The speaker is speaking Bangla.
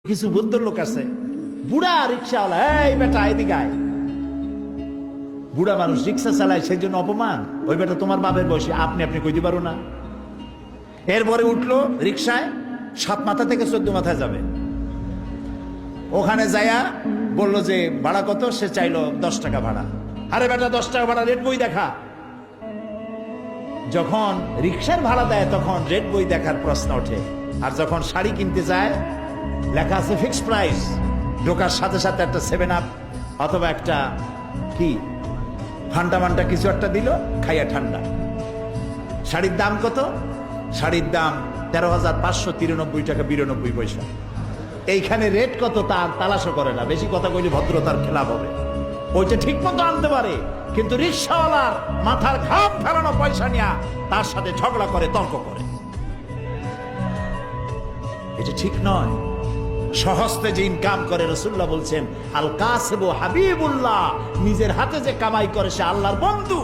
কিছু বুদ্ধ লোক আছে, বুড়া রিক্সাওয়ালা, এই বেটা এদিকে আয়। বুড়া মানুষ রিক্সা চালায়, সেই জন্য অপমান। ওই বেটা তোমার বাপের বয়সে, আপনি কইতে পারো না। এরপরে উঠলো রিক্সায়, 7 মাথা থেকে 14 মাথায় যাবে। ওখানে যায়া বললো যে ভাড়া কত, সে চাইলো 10 টাকা ভাড়া। আরে বেটা 10 টাকা ভাড়া, রেড বই দেখা। যখন রিক্সার ভাড়া দেয় তখন রেড বই দেখার প্রশ্ন ওঠে। আর যখন শাড়ি কিনতে যায় লেখা আছে ফিক্সড প্রাইস, ঢোকার সাথে সাথে একটা 7 আপ অথবা একটা কি ফান্টা মান্টা কিছু একটা দিল, খাইয়া ঠান্ডা। শাড়ির দাম কত? শাড়ির দাম 13,593 টাকা 92 পয়সা। এইখানে রেট কত তার তালাশও করে না, বেশি কথা কইলে ভদ্রতার খেলাপ হবে। ওইটা ঠিক মতো আনতে পারে, কিন্তু রিক্সাওয়ালার মাথার ঘাম ফেলানো পয়সা নিয়ে তার সাথে ঝগড়া করে, তর্ক করে। এটা ঠিক নয়। সহস্তে যে ইনকাম করে, রাসূলুল্লাহ বলছেন আল কাসিবু হাবিবুল্লাহ, নিজের হাতে যে কামাই করে সে আল্লাহর বন্ধু।